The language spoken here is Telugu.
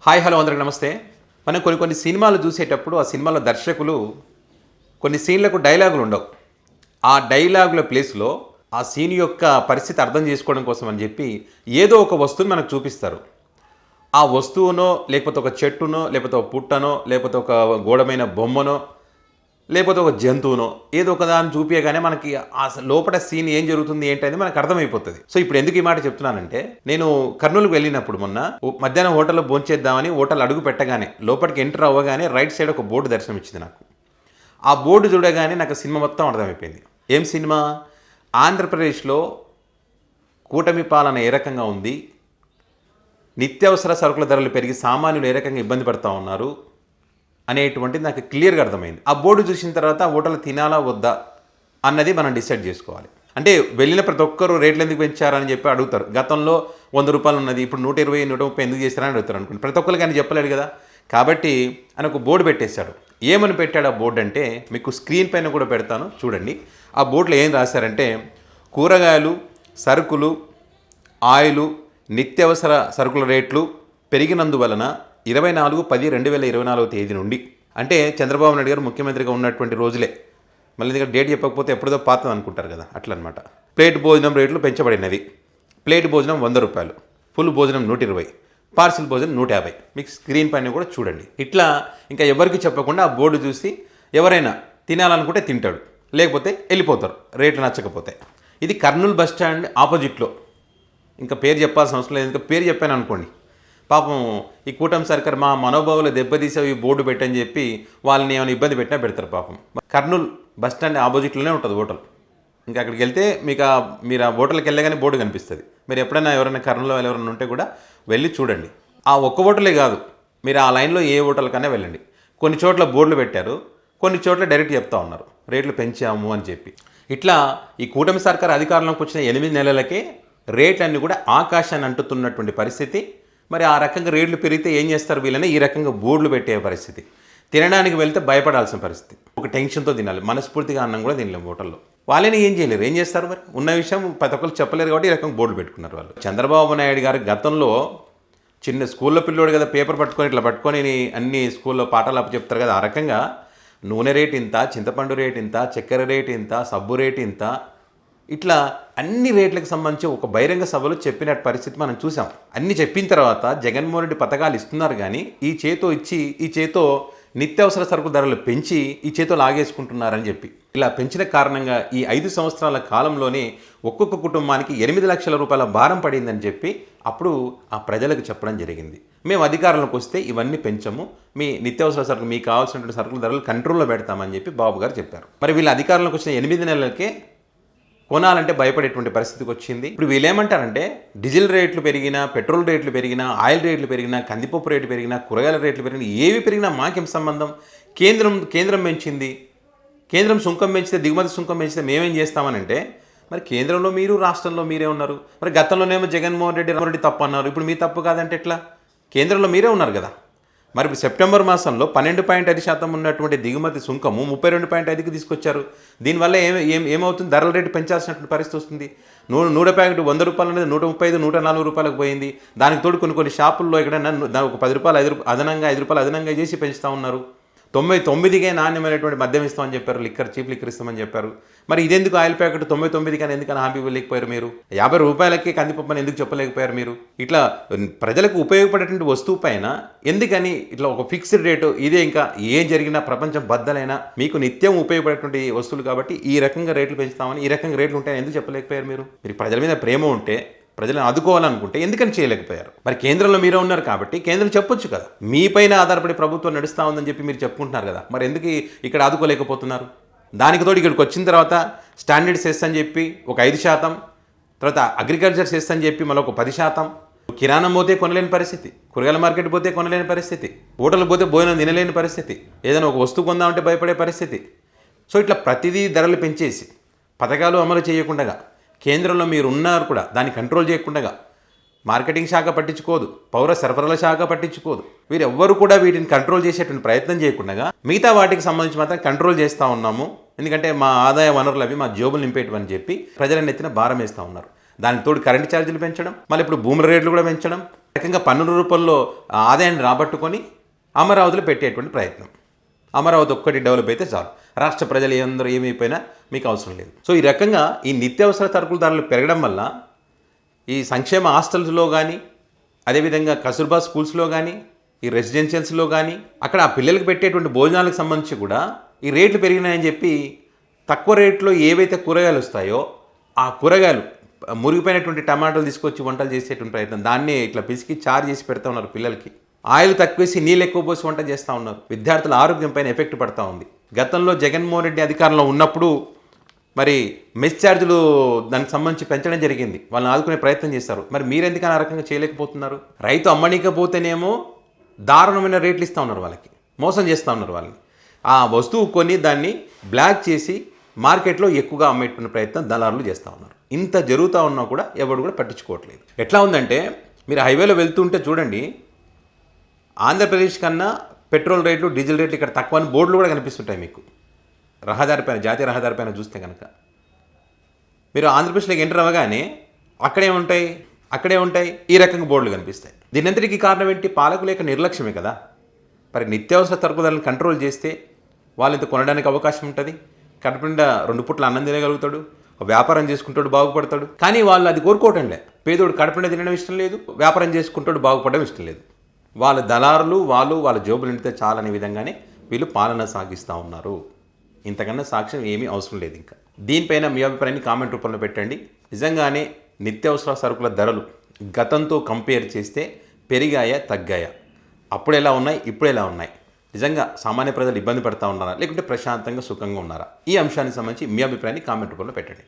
హాయ్ హలో అందరికి నమస్తే. మనం కొన్ని సినిమాలు చూసేటప్పుడు ఆ సినిమాలో దర్శకులు కొన్ని సీన్లకు డైలాగులు ఉండవు. ఆ డైలాగుల ప్లేస్లో ఆ సీన్ యొక్క పరిస్థితి అర్థం చేసుకోవడం కోసం అని చెప్పి ఏదో ఒక వస్తువుని మనకు చూపిస్తారు. ఆ వస్తువునో లేకపోతే ఒక చెట్టునో లేకపోతే ఒక పుట్టనో లేకపోతే ఒక గోడమైన బొమ్మనో లేకపోతే ఒక జంతువునో ఏదో ఒక దాన్ని చూపించగానే మనకి ఆ లోపల సీన్ ఏం జరుగుతుంది ఏంటనేది మనకు అర్థమైపోతుంది. సో ఇప్పుడు ఎందుకు ఈ మాట చెప్తున్నానంటే, నేను కర్నూలుకు వెళ్ళినప్పుడు మొన్న మధ్యాహ్నం హోటల్లో భోంచేద్దామని హోటల్ అడుగు పెట్టగానే లోపలికి ఎంటర్ అవ్వగానే రైట్ సైడ్ ఒక బోర్డు దర్శనం ఇచ్చింది నాకు. ఆ బోర్డు చూడగానే నాకు సినిమా మొత్తం అర్థమైపోయింది. ఏం సినిమా? ఆంధ్రప్రదేశ్లో కూటమి పాలన ఏ రకంగా ఉంది, నిత్యావసర సరుకుల ధరలు పెరిగి సామాన్యులు ఏ రకంగా ఇబ్బంది పడుతూ ఉన్నారు అనేటువంటిది నాకు క్లియర్గా అర్థమైంది. ఆ బోర్డు చూసిన తర్వాత ఆ హోటల్ తినాలా వద్దా అన్నది మనం డిసైడ్ చేసుకోవాలి. అంటే వెళ్ళిన ప్రతి ఒక్కరు రేట్లు ఎందుకు పెంచారని చెప్పి అడుగుతారు. గతంలో 100 రూపాయలు ఉన్నది ఇప్పుడు 120, 130 ఎందుకు చేస్తారని అడుగుతారు అనుకోండి. ప్రతి ఒక్కరికి ఆయన చెప్పలేడు కదా. కాబట్టి ఆయన ఒక బోర్డు పెట్టేశాడు. ఏమని పెట్టాడు ఆ బోర్డు అంటే, మీకు స్క్రీన్ పైన కూడా పెడతాను చూడండి. ఆ బోర్డులో ఏం రాశారంటే, కూరగాయలు, సరుకులు, ఆయిలు, నిత్యావసర సరుకుల రేట్లు పెరిగినందువలన 24/10/2024 తేదీ నుండి, అంటే చంద్రబాబు నాయుడు గారు ముఖ్యమంత్రిగా ఉన్నటువంటి రోజులే, మళ్ళీ దగ్గర డేట్ చెప్పకపోతే ఎప్పుడో పాతది అనుకుంటారు కదా, అట్లా అనమాట. ప్లేట్ భోజనం రేట్లు పెంచబడినవి. ప్లేట్ భోజనం 100 రూపాయలు, ఫుల్ భోజనం 120, పార్సిల్ భోజనం 150. మీకు స్క్రీన్ పైన కూడా చూడండి. ఇట్లా ఇంకా ఎవరికి చెప్పకుండా ఆ బోర్డు చూసి ఎవరైనా తినాలనుకుంటే తింటాడు, లేకపోతే వెళ్ళిపోతారు రేట్లు నచ్చకపోతే. ఇది కర్నూలు బస్ స్టాండ్ ఆపోజిట్లో. ఇంకా పేరు చెప్పాల్సిన అవసరం లేదు. ఇంకా పేరు చెప్పాను అనుకోండి, పాపం ఈ కూటమి సర్కార్ మా మనోభావాలు దెబ్బతీసావు ఈ బోర్డు పెట్టని చెప్పి వాళ్ళని ఏమైనా ఇబ్బంది పెట్టినా పెడతారు పాపం. కర్నూలు బస్ స్టాండ్ ఆపోజిట్లోనే ఉంటుంది హోటల్. ఇంకా అక్కడికి వెళ్తే మీకు మీరు ఆ హోటల్కి వెళ్ళగానే బోర్డు కనిపిస్తుంది. మీరు ఎప్పుడైనా ఎవరైనా కర్నూలులో ఎవరైనా ఉంటే కూడా వెళ్ళి చూడండి. ఆ ఒక్క హోటలే కాదు, మీరు ఆ లైన్లో ఏ హోటల్ కన్నా వెళ్ళండి. కొన్ని చోట్ల బోర్డులు పెట్టారు, కొన్ని చోట్ల డైరెక్ట్ చెప్తా ఉన్నారు రేట్లు పెంచాము అని చెప్పి. ఇట్లా ఈ కూటమి సర్కార్ అధికారంలోకి వచ్చిన 8 నెలలకే రేట్లన్నీ కూడా ఆకాశాన్ని అంటుతున్నటువంటి పరిస్థితి. మరి ఆ రకంగా రేట్లు పెరిగితే ఏం చేస్తారు వీళ్ళని? ఈ రకంగా బోర్డులు పెట్టే పరిస్థితి. తినడానికి వెళ్తే భయపడాల్సిన పరిస్థితి. ఒక టెన్షన్తో తినాలి, మనస్ఫూర్తిగా అన్నం కూడా తినలేము హోటల్లో. వాళ్ళని ఏం చేయలేరు, ఏం చేస్తారు? మరి ఉన్న విషయం ప్రతి ఒక్కరు చెప్పలేరు కాబట్టి ఈ రకంగా బోర్డులు పెట్టుకున్నారు వాళ్ళు. చంద్రబాబు నాయుడు గారు గతంలో చిన్న స్కూల్లో పిల్లోడు కదా, పేపర్ పట్టుకొని ఇట్లా పట్టుకొని అన్ని స్కూల్లో పాఠాలు అప్పు చెప్తారు కదా, ఆ రకంగా నూనె రేటు ఇంత, చింతపండు రేటు ఇంత, చక్కెర రేటు ఇంత, సబ్బు రేటు ఇంత, ఇట్లా అన్ని రేట్లకు సంబంధించి ఒక బహిరంగ సభలో చెప్పిన పరిస్థితి మనం చూసాం. అన్ని చెప్పిన తర్వాత జగన్మోహన్ రెడ్డి పథకాలు ఇస్తున్నారు కానీ ఈ చేతో ఇచ్చి ఈ చేతో నిత్యావసర సరుకు ధరలు పెంచి ఈ చేతో లాగేసుకుంటున్నారని చెప్పి, ఇలా పెంచిన కారణంగా ఈ 5 సంవత్సరాల కాలంలోనే ఒక్కొక్క కుటుంబానికి 8 లక్షల రూపాయల భారం పడిందని చెప్పి అప్పుడు ఆ ప్రజలకు చెప్పడం జరిగింది. మేము అధికారంలోకి వస్తే ఇవన్నీ పెంచము, మీ నిత్యావసర సరుకు మీకు కావాల్సినటువంటి సరుకుల ధరలు కంట్రోల్లో పెడతామని చెప్పి బాబు గారు చెప్పారు. మరి వీళ్ళు అధికారంలోకి వచ్చిన 8 నెలలకే కొనాలంటే భయపడేటువంటి పరిస్థితికి వచ్చింది. ఇప్పుడు వీళ్ళు ఏమంటారంటే, డీజిల్ రేట్లు పెరిగినా, పెట్రోల్ రేట్లు పెరిగినా, ఆయిల్ రేట్లు పెరిగినా, కందిపప్పు రేట్లు పెరిగినా, కూరగాయల రేట్లు పెరిగినా, ఏవి పెరిగినా మాకేం సంబంధం? కేంద్రం పెంచింది. కేంద్రం సుంకం పెంచితే, దిగుమతి సుంకం పెంచితే మేమేం చేస్తామనంటే, మరి కేంద్రంలో మీరు, రాష్ట్రంలో మీరే ఉన్నారు. మరి గతంలోనేమో జగన్మోహన్ రెడ్డి తప్పు అన్నారు, ఇప్పుడు మీ తప్పు కాదంటే ఎట్లా? కేంద్రంలో మీరే ఉన్నారు కదా. మరి సెప్టెంబర్ మాసంలో 12.5% ఉన్నటువంటి దిగుమతి సుంకము 32.5కి తీసుకొచ్చారు. దీనివల్ల ఏమవుతుంది? ధరల రేటు పెంచాల్సినటువంటి పరిస్థితి వస్తుంది. నూనె ప్యాకెట్ 100 రూపాయలు అనేది 135, 140 రూపాయలకు పోయింది. దానికి తోడు కొన్ని షాపుల్లో ఎక్కడైనా ఒక 10 రూపాయలు అదనంగా 5 రూపాయలు అదనంగా చేసి పెంచుతూ ఉన్నారు. 99కే నాణ్యమైనటువంటి మద్యం ఇస్తామని చెప్పారు, చీప్ లిక్కర్ ఇస్తామని చెప్పారు. మరి ఇదెందుకు ఆయిల్ ప్యాకెట్ 99 ఎందుకని హామీ ఇవ్వలేకపోయారు మీరు? 50 రూపాయలకి కందిపప్పని ఎందుకు చెప్పలేకపోయారు మీరు? ఇట్లా ప్రజలకు ఉపయోగపడేటువంటి వస్తువు పైన ఎందుకని ఇట్లా ఒక ఫిక్స్డ్ రేటు, ఇదే ఇంకా ఏం జరిగినా ప్రపంచం బద్దలైనా మీకు నిత్యం ఉపయోగపడేటువంటి వస్తువులు కాబట్టి ఈ రకంగా రేట్లు పెంచుతామని, ఈ రకంగా రేట్లు ఉంటాయని ఎందుకు చెప్పలేకపోయారు మీరు? మీరు ప్రజల మీద ప్రేమ ఉంటే, ప్రజలను ఆదుకోవాలనుకుంటే ఎందుకని చేయలేకపోయారు? మరి కేంద్రంలో మీరే ఉన్నారు కాబట్టి కేంద్రం చెప్పొచ్చు కదా. మీపైన ఆధారపడి ప్రభుత్వం నడుస్తూ ఉందని చెప్పి మీరు చెప్పుకుంటున్నారు కదా, మరి ఎందుకు ఇక్కడ ఆదుకోలేకపోతున్నారు? దానికి తోడు ఇక్కడికి వచ్చిన తర్వాత స్టాండర్డ్ సెస్ అని చెప్పి ఒక 5%, తర్వాత అగ్రికల్చర్ సెస్ అని చెప్పి మళ్ళీ ఒక 10%, కిరాణం పోతే కొనలేని పరిస్థితి, కూరగాయల మార్కెట్ పోతే కొనలేని పరిస్థితి, హోటల్కి పోతే భోజనం తినలేని పరిస్థితి, ఏదైనా ఒక వస్తువు కొందామంటే భయపడే పరిస్థితి. సో ఇట్లా ప్రతిదీ ధరలు పెంచేసి పథకాలు అమలు చేయకుండా, కేంద్రంలో మీరు ఉన్నారు కూడా దాన్ని కంట్రోల్ చేయకుండా, మార్కెటింగ్ శాఖ పట్టించుకోదు, పౌర సరఫరాల శాఖ పట్టించుకోదు, వీరెవ్వరు కూడా వీటిని కంట్రోల్ చేసేటువంటి ప్రయత్నం చేయకుండా మిగతా వాటికి సంబంధించి మాత్రం కంట్రోల్ చేస్తూ ఉన్నాము. ఎందుకంటే మా ఆదాయ వనరులు అవి మా జోబులు నింపేటివని చెప్పి ప్రజల నెత్తిన భారం వేస్తూ ఉన్నారు. దానికి తోడు కరెంటు ఛార్జీలు పెంచడం, మళ్ళీ ఇప్పుడు భూముల రేట్లు కూడా పెంచడం, రకంగా పన్నుల రూపంలో ఆదాయాన్ని రాబట్టుకొని అమరావతిలో పెట్టేటువంటి ప్రయత్నం. అమరావతి ఒక్కటి డెవలప్ అయితే చాలు, రాష్ట్ర ప్రజలు అందరూ ఏమైపోయినా మీకు అవసరం లేదు. సో ఈ రకంగా ఈ నిత్యావసర సరుకుల ధరలు పెరగడం వల్ల ఈ సంక్షేమ హాస్టల్స్లో కానీ, అదేవిధంగా కస్తూర్బా స్కూల్స్లో కానీ, ఈ రెసిడెన్షియల్స్లో కానీ, అక్కడ ఆ పిల్లలకు పెట్టేటువంటి భోజనాలకు సంబంధించి కూడా ఈ రేట్లు పెరిగినాయని చెప్పి తక్కువ రేట్లో ఏవైతే కూరగాయలు వస్తాయో ఆ కూరగాయలు మురిగిపోయినటువంటి టమాటాలు తీసుకొచ్చి వంటలు చేసేటువంటి ప్రయత్నం, దాన్నే ఇట్లా పిసికి చారు చేసి పెడతా ఉన్నారు పిల్లలకి. ఆయిల్ తక్కువేసి నీళ్ళు ఎక్కువ పోసి వంట చేస్తూ ఉన్నారు. విద్యార్థుల ఆరోగ్యం పైన ఎఫెక్ట్ పడుతూ ఉంది. గతంలో జగన్మోహన్ రెడ్డి అధికారంలో ఉన్నప్పుడు మరి మెస్ ఛార్జీలు దానికి సంబంధించి పెంచడం జరిగింది, వాళ్ళని ఆదుకునే ప్రయత్నం చేస్తారు. మరి మీరెందుకని ఆ రకంగా చేయలేకపోతున్నారు? రైతు అమ్మనీకపోతేనేమో దారుణమైన రేట్లు ఇస్తూ ఉన్నారు, వాళ్ళకి మోసం చేస్తూ ఉన్నారు వాళ్ళని. ఆ వస్తువు కొని దాన్ని బ్లాక్ చేసి మార్కెట్లో ఎక్కువగా అమ్మేటువంటి ప్రయత్నం దళారులు చేస్తూ ఉన్నారు. ఇంత జరుగుతూ ఉన్నా కూడా ఎవరు కూడా పట్టించుకోవట్లేదు. ఎట్లా ఉందంటే మీరు హైవేలో వెళ్తుంటే చూడండి, ఆంధ్రప్రదేశ్ కన్నా పెట్రోల్ రేట్లు డీజిల్ రేట్లు ఇక్కడ తక్కువ అని బోర్డులు కూడా కనిపిస్తుంటాయి మీకు. రహదారి పైన, జాతీయ రహదారి పైన చూస్తే కనుక మీరు ఆంధ్రప్రదేశ్లోకి ఎంటర్ అవ్వగానే అక్కడే ఉంటాయి ఈ రకంగా బోర్డులు కనిపిస్తాయి. దీనంతటికీ కారణం ఏంటి? పాలకుల యొక్క నిర్లక్ష్యమే కదా. మరి నిత్యావసర సరుకులను కంట్రోల్ చేస్తే వాళ్ళంత కొనడానికి అవకాశం ఉంటుంది. కడుపు నిండా 2 పూట్ల అన్నం తినగలుగుతాడు, వ్యాపారం చేసుకుంటాడు, బాగుపడతాడు. కానీ వాళ్ళు అది కోరుకోవటంలే. పేదోడు కడుపు నిండా తినడం ఇష్టం లేదు, వ్యాపారం చేసుకుంటాడు, బాగుపడడం ఇష్టం లేదు. వాళ్ళ దళారులు వాళ్ళ జోబులు నిండితే చాలనే విధంగానే వీళ్ళు పాలన సాగిస్తూ ఉన్నారు. ఇంతకన్నా సాక్ష్యం ఏమీ అవసరం లేదు. ఇంకా దీనిపైన మీ అభిప్రాయాన్ని కామెంట్ రూపంలో పెట్టండి. నిజంగానే నిత్యావసర సరుకుల ధరలు గతంతో కంపేర్ చేస్తే పెరిగాయా, తగ్గాయా? అప్పుడు ఎలా ఉన్నాయి, ఇప్పుడు ఎలా ఉన్నాయి? నిజంగా సామాన్య ప్రజలు ఇబ్బంది పడుతూ ఉన్నారా, లేకుంటే ప్రశాంతంగా సుఖంగా ఉన్నారా? ఈ అంశానికి సంబంధించి మీ అభిప్రాయాన్ని కామెంట్ రూపంలో పెట్టండి.